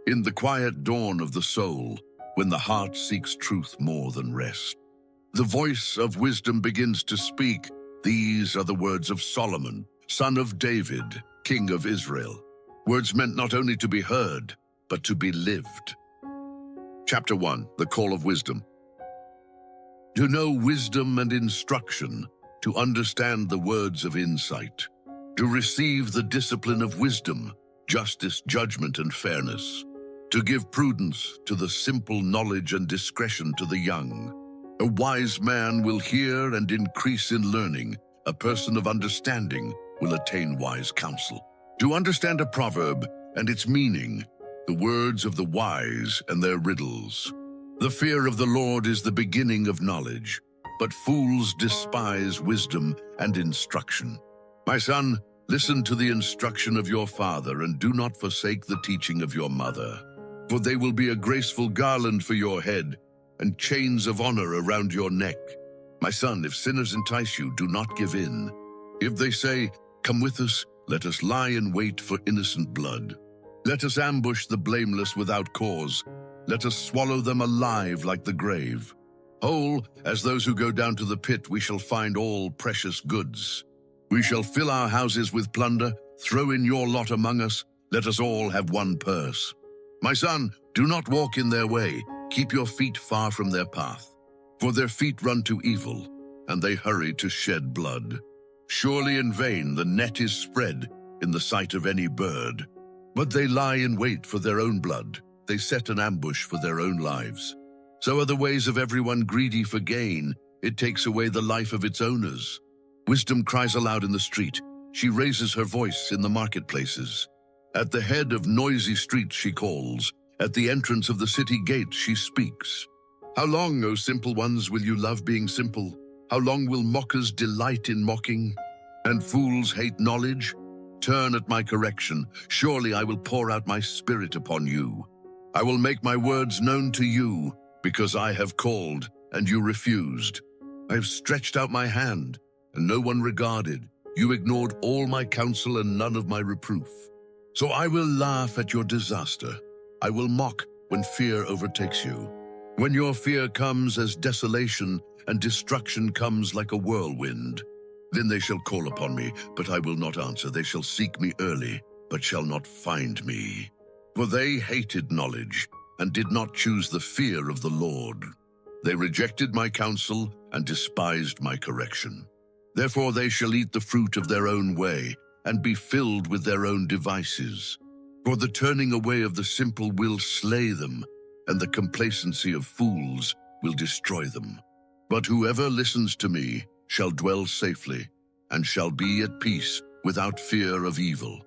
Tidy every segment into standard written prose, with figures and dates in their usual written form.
In the quiet dawn of the soul, when the heart seeks truth more than rest, the voice of wisdom begins to speak. These are the words of Solomon, son of David, king of Israel. Words meant not only to be heard, but to be lived. Chapter 1, The Call of Wisdom. To know wisdom and instruction, to understand the words of insight, to receive the discipline of wisdom, justice, judgment, and fairness, to give prudence to the simple, knowledge and discretion to the young. A wise man will hear and increase in learning. A person of understanding will attain wise counsel. To understand a proverb and its meaning, the words of the wise and their riddles. The fear of the Lord is the beginning of knowledge, but fools despise wisdom and instruction. My son, listen to the instruction of your father and do not forsake the teaching of your mother, for they will be a graceful garland for your head and chains of honor around your neck. My son, if sinners entice you, do not give in. If they say, "Come with us, let us lie in wait for innocent blood. Let us ambush the blameless without cause. Let us swallow them alive like the grave. Whole as those who go down to the pit, we shall find all precious goods. We shall fill our houses with plunder. Throw in your lot among us. Let us all have one purse. My son, do not walk in their way. Keep your feet far from their path. For their feet run to evil, and they hurry to shed blood. Surely in vain the net is spread in the sight of any bird. But they lie in wait for their own blood. They set an ambush for their own lives. So are the ways of everyone greedy for gain. It takes away the life of its owners. Wisdom cries aloud in the street. She raises her voice in the marketplaces. At the head of noisy streets she calls. At the entrance of the city gate she speaks. How long, O simple ones, will you love being simple? How long will mockers delight in mocking? And fools hate knowledge? Turn at my correction. Surely I will pour out my spirit upon you. I will make my words known to you, because I have called, and you refused. I have stretched out my hand, and no one regarded. You ignored all my counsel and none of my reproof. So I will laugh at your disaster. I will mock when fear overtakes you. When your fear comes as desolation and destruction comes like a whirlwind, then they shall call upon me, but I will not answer. They shall seek me early, but shall not find me. For they hated knowledge and did not choose the fear of the Lord. They rejected my counsel and despised my correction. Therefore they shall eat the fruit of their own way and be filled with their own devices. For the turning away of the simple will slay them, and the complacency of fools will destroy them. But whoever listens to me shall dwell safely, and shall be at peace without fear of evil.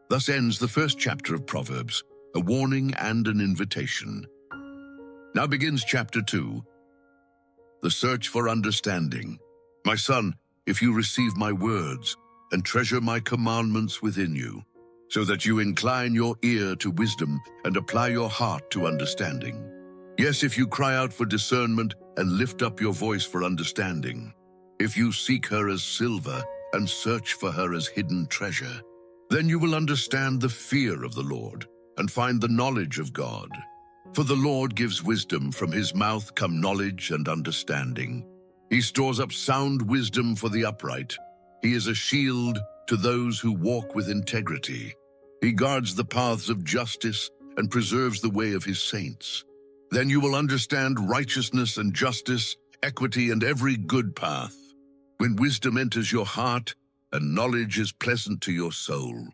Thus ends the first chapter of Proverbs, a warning and an invitation. Now begins chapter 2, the search for understanding. My son, if you receive my words and treasure my commandments within you, so that you incline your ear to wisdom and apply your heart to understanding. Yes, if you cry out for discernment and lift up your voice for understanding, if you seek her as silver and search for her as hidden treasure, then you will understand the fear of the Lord and find the knowledge of God. For the Lord gives wisdom, from his mouth come knowledge and understanding. He stores up sound wisdom for the upright. He is a shield to those who walk with integrity. He guards the paths of justice and preserves the way of his saints. Then you will understand righteousness and justice, equity, and every good path. When wisdom enters your heart and knowledge is pleasant to your soul,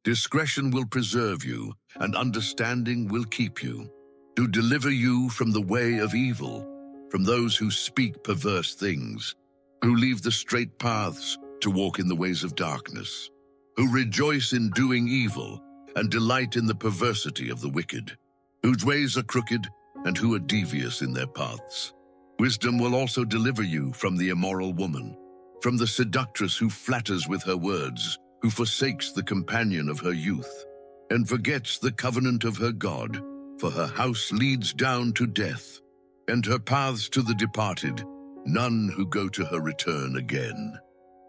discretion will preserve you and understanding will keep you, to deliver you from the way of evil, from those who speak perverse things, who leave the straight paths to walk in the ways of darkness, who rejoice in doing evil and delight in the perversity of the wicked, whose ways are crooked and who are devious in their paths. Wisdom will also deliver you from the immoral woman, from the seductress who flatters with her words, who forsakes the companion of her youth, and forgets the covenant of her God, for her house leads down to death, and her paths to the departed. None who go to her return again,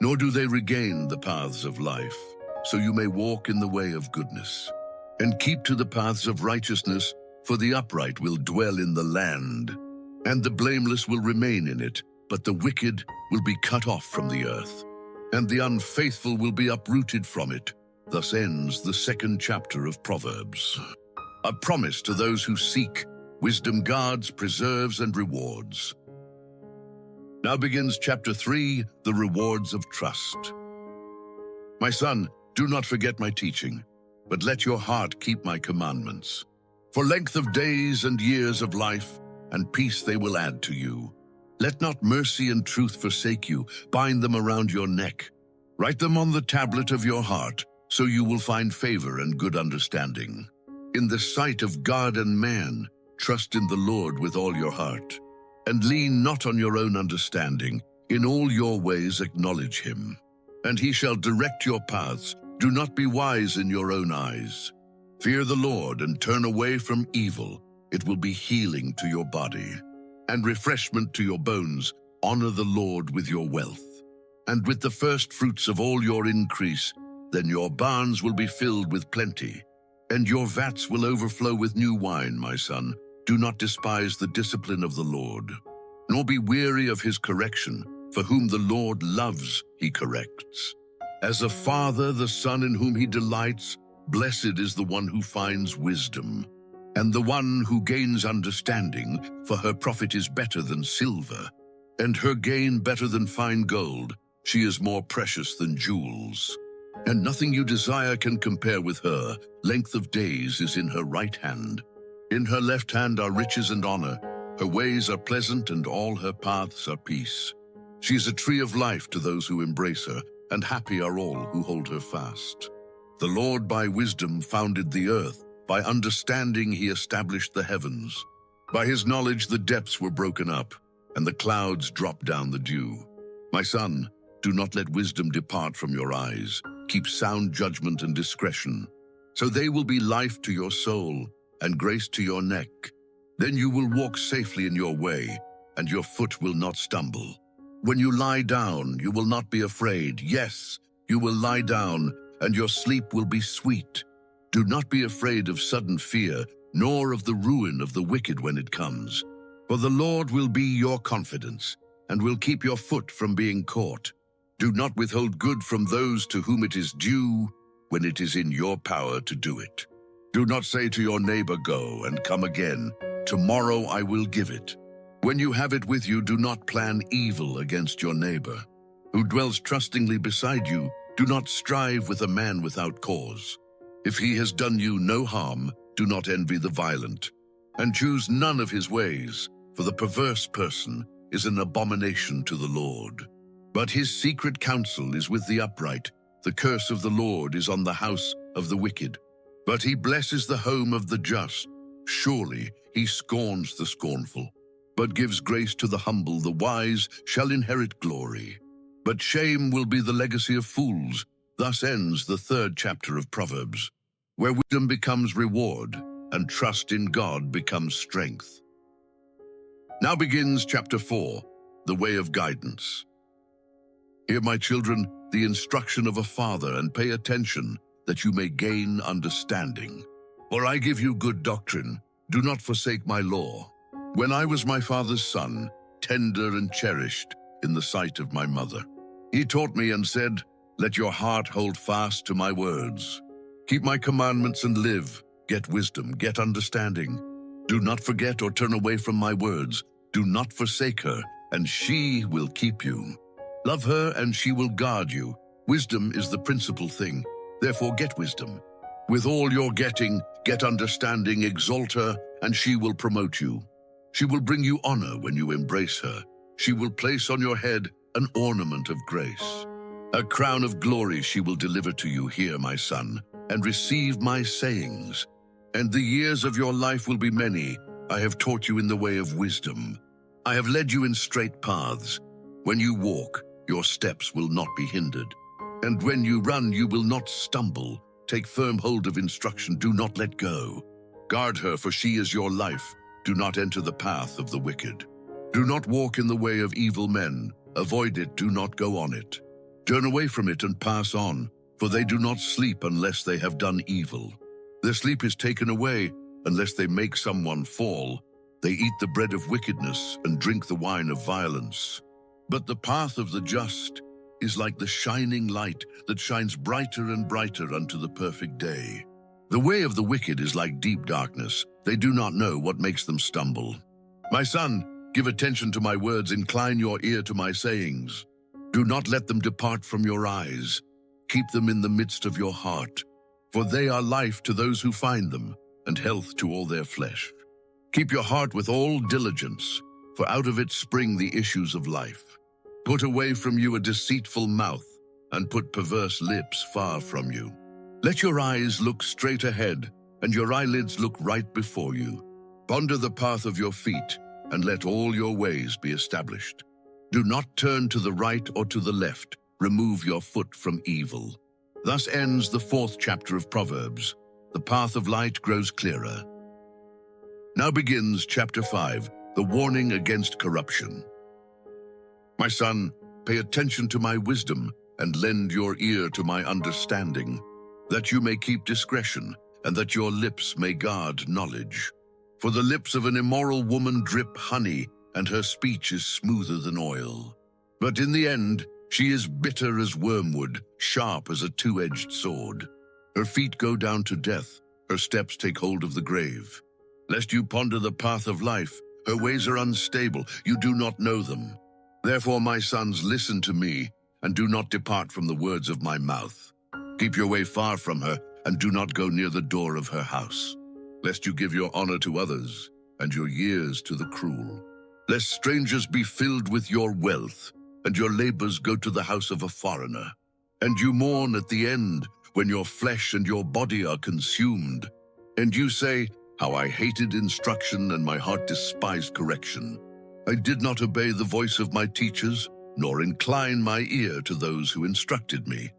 nor do they regain the paths of life, so you may walk in the way of goodness. And keep to the paths of righteousness, for the upright will dwell in the land. And the blameless will remain in it, but the wicked will be cut off from the earth. And the unfaithful will be uprooted from it. Thus ends the 2nd chapter of Proverbs. A promise to those who seek. Wisdom guards, preserves, and rewards. Now begins chapter 3, the rewards of trust. My son, do not forget my teaching, but let your heart keep my commandments. For length of days and years of life, and peace they will add to you. Let not mercy and truth forsake you. Bind them around your neck. Write them on the tablet of your heart, so you will find favor and good understanding. In the sight of God and man, trust in the Lord with all your heart. And lean not on your own understanding. In all your ways acknowledge him, and he shall direct your paths. Do not be wise in your own eyes. Fear the Lord and turn away from evil. It will be healing to your body and refreshment to your bones. Honor the Lord with your wealth and with the first fruits of all your increase. Then your barns will be filled with plenty, and your vats will overflow with new wine, my son. Do not despise the discipline of the Lord, nor be weary of his correction, for whom the Lord loves, he corrects. As a father, the son in whom he delights, blessed is the one who finds wisdom, and the one who gains understanding, for her profit is better than silver, and her gain better than fine gold. She is more precious than jewels, and nothing you desire can compare with her. Length of days is in her right hand. In her left hand are riches and honor. Her ways are pleasant, and all her paths are peace. She is a tree of life to those who embrace her, and happy are all who hold her fast. The Lord by wisdom founded the earth. By understanding he established the heavens. By his knowledge the depths were broken up, and the clouds dropped down the dew. My son, do not let wisdom depart from your eyes. Keep sound judgment and discretion, so they will be life to your soul and grace to your neck. Then you will walk safely in your way, and your foot will not stumble. When you lie down, you will not be afraid. Yes, you will lie down, and your sleep will be sweet. Do not be afraid of sudden fear, nor of the ruin of the wicked when it comes. For the Lord will be your confidence, and will keep your foot from being caught. Do not withhold good from those to whom it is due, when it is in your power to do it. Do not say to your neighbor, go and come again. Tomorrow I will give it. When you have it with you, do not plan evil against your neighbor, who dwells trustingly beside you. Do not strive with a man without cause. If he has done you no harm, do not envy the violent, and choose none of his ways, for the perverse person is an abomination to the Lord. But his secret counsel is with the upright. The curse of the Lord is on the house of the wicked, but he blesses the home of the just. Surely he scorns the scornful, but gives grace to the humble. The wise shall inherit glory, but shame will be the legacy of fools. Thus ends the 3rd chapter of Proverbs, where wisdom becomes reward and trust in God becomes strength. Now begins chapter 4, the way of guidance. Hear, my children, the instruction of a father, and pay attention, that you may gain understanding. For I give you good doctrine. Do not forsake my law. When I was my father's son, tender and cherished in the sight of my mother, he taught me and said, let your heart hold fast to my words. Keep my commandments and live. Get wisdom, get understanding. Do not forget or turn away from my words. Do not forsake her, and she will keep you. Love her, and she will guard you. Wisdom is the principal thing. Therefore get wisdom. With all your getting, get understanding. Exalt her, and she will promote you. She will bring you honor when you embrace her. She will place on your head an ornament of grace. A crown of glory she will deliver to you. Hear, my son, and receive my sayings. And the years of your life will be many. I have taught you in the way of wisdom. I have led you in straight paths. When you walk, your steps will not be hindered. And when you run, you will not stumble. Take firm hold of instruction. Do not let go. Guard her, for she is your life. Do not enter the path of the wicked. Do not walk in the way of evil men. Avoid it. Do not go on it. Turn away from it and pass on, for they do not sleep unless they have done evil. Their sleep is taken away unless they make someone fall. They eat the bread of wickedness and drink the wine of violence. But the path of the just is like the shining light that shines brighter and brighter unto the perfect day. The way of the wicked is like deep darkness. They do not know what makes them stumble. My son, give attention to my words, incline your ear to my sayings. Do not let them depart from your eyes. Keep them in the midst of your heart, for they are life to those who find them, and health to all their flesh. Keep your heart with all diligence, for out of it spring the issues of life. Put away from you a deceitful mouth, and put perverse lips far from you. Let your eyes look straight ahead, and your eyelids look right before you. Ponder the path of your feet, and let all your ways be established. Do not turn to the right or to the left. Remove your foot from evil. Thus ends the 4th chapter of Proverbs. The path of light grows clearer. Now begins chapter 5, the warning against corruption. My son, pay attention to my wisdom and lend your ear to my understanding, that you may keep discretion and that your lips may guard knowledge. For the lips of an immoral woman drip honey, and her speech is smoother than oil. But in the end, she is bitter as wormwood, sharp as a two-edged sword. Her feet go down to death, her steps take hold of the grave. Lest you ponder the path of life, her ways are unstable, you do not know them. Therefore, my sons, listen to me, and do not depart from the words of my mouth. Keep your way far from her, and do not go near the door of her house, lest you give your honor to others, and your years to the cruel. Lest strangers be filled with your wealth, and your labors go to the house of a foreigner. And you mourn at the end, when your flesh and your body are consumed. And you say, how I hated instruction, and my heart despised correction. I did not obey the voice of my teachers, nor incline my ear to those who instructed me.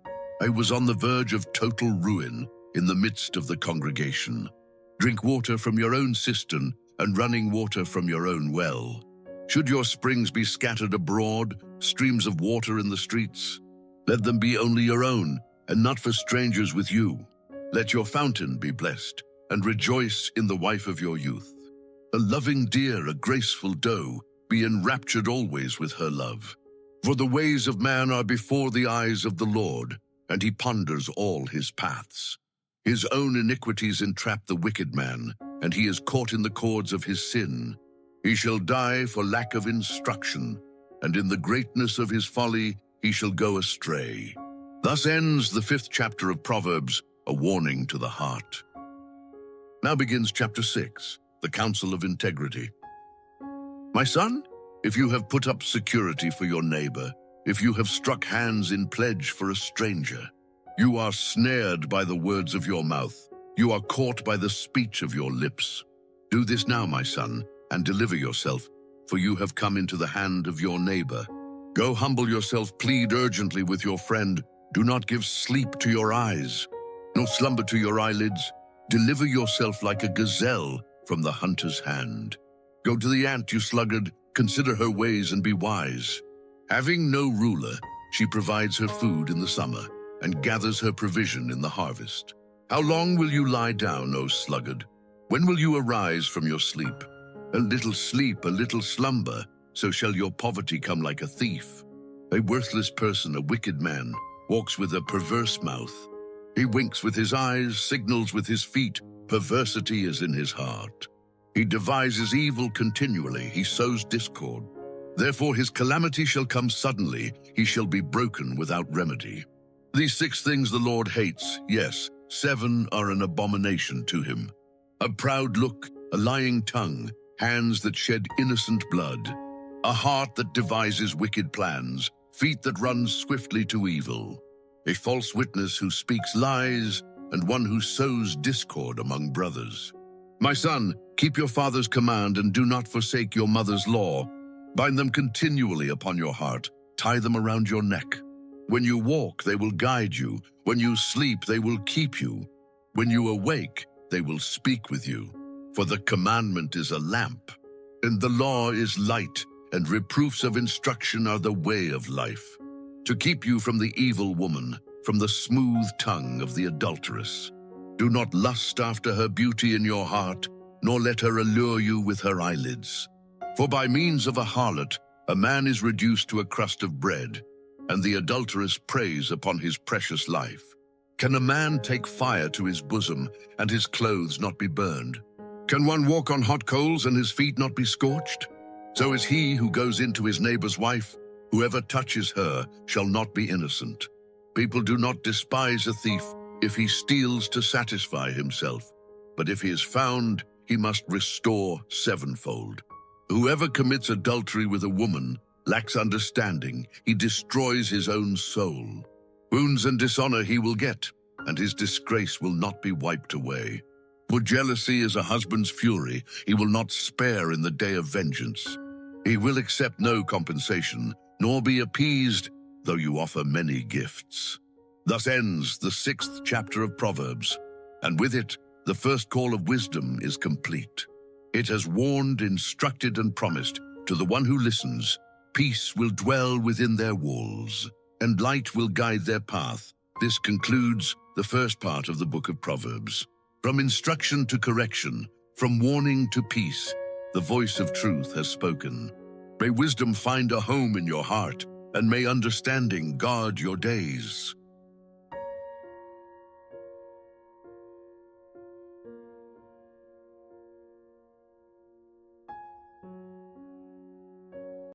I was on the verge of total ruin in the midst of the congregation. Drink water from your own cistern, and running water from your own well. Should your springs be scattered abroad, streams of water in the streets? Let them be only your own, and not for strangers with you. Let your fountain be blessed, and rejoice in the wife of your youth. A loving deer, a graceful doe, be enraptured always with her love. For the ways of man are before the eyes of the Lord, and he ponders all his paths. His own iniquities entrap the wicked man, and he is caught in the cords of his sin. He shall die for lack of instruction, and in the greatness of his folly he shall go astray. Thus ends the 5th chapter of Proverbs, a warning to the heart. Now begins chapter 6, the Counsel of Integrity. My son, if you have put up security for your neighbor, if you have struck hands in pledge for a stranger, you are snared by the words of your mouth. You are caught by the speech of your lips. Do this now, my son, and deliver yourself, for you have come into the hand of your neighbor. Go humble yourself, plead urgently with your friend. Do not give sleep to your eyes, nor slumber to your eyelids. Deliver yourself like a gazelle from the hunter's hand. Go to the ant, you sluggard, consider her ways and be wise. Having no ruler, she provides her food in the summer, and gathers her provision in the harvest. How long will you lie down, O sluggard? When will you arise from your sleep? A little sleep, a little slumber, so shall your poverty come like a thief. A worthless person, a wicked man, walks with a perverse mouth. He winks with his eyes, signals with his feet. Perversity is in his heart. He devises evil continually. He sows discord. Therefore his calamity shall come suddenly. He shall be broken without remedy. These 6 things the Lord hates. Yes, 7 are an abomination to him. A proud look, a lying tongue, hands that shed innocent blood, a heart that devises wicked plans, feet that run swiftly to evil, a false witness who speaks lies, and one who sows discord among brothers. My son, keep your father's command and do not forsake your mother's law. Bind them continually upon your heart, tie them around your neck. When you walk, they will guide you. When you sleep, they will keep you. When you awake, they will speak with you. For the commandment is a lamp, and the law is light, and reproofs of instruction are the way of life. To keep you from the evil woman, from the smooth tongue of the adulteress. Do not lust after her beauty in your heart, nor let her allure you with her eyelids. For by means of a harlot, a man is reduced to a crust of bread, and the adulteress preys upon his precious life. Can a man take fire to his bosom, and his clothes not be burned? Can one walk on hot coals, and his feet not be scorched? So is he who goes into his neighbor's wife. Whoever touches her shall not be innocent. People do not despise a thief if he steals to satisfy himself, but if he is found, he must restore sevenfold. Whoever commits adultery with a woman lacks understanding. He destroys his own soul. Wounds and dishonor he will get, and his disgrace will not be wiped away. For jealousy is a husband's fury. He will not spare in the day of vengeance. He will accept no compensation, nor be appeased, though you offer many gifts. Thus ends the 6th chapter of Proverbs, and with it, the first call of wisdom is complete. It has warned, instructed, and promised to the one who listens, peace will dwell within their walls, and light will guide their path. This concludes the first part of the book of Proverbs. From instruction to correction, from warning to peace, the voice of truth has spoken. May wisdom find a home in your heart, and may understanding guard your days.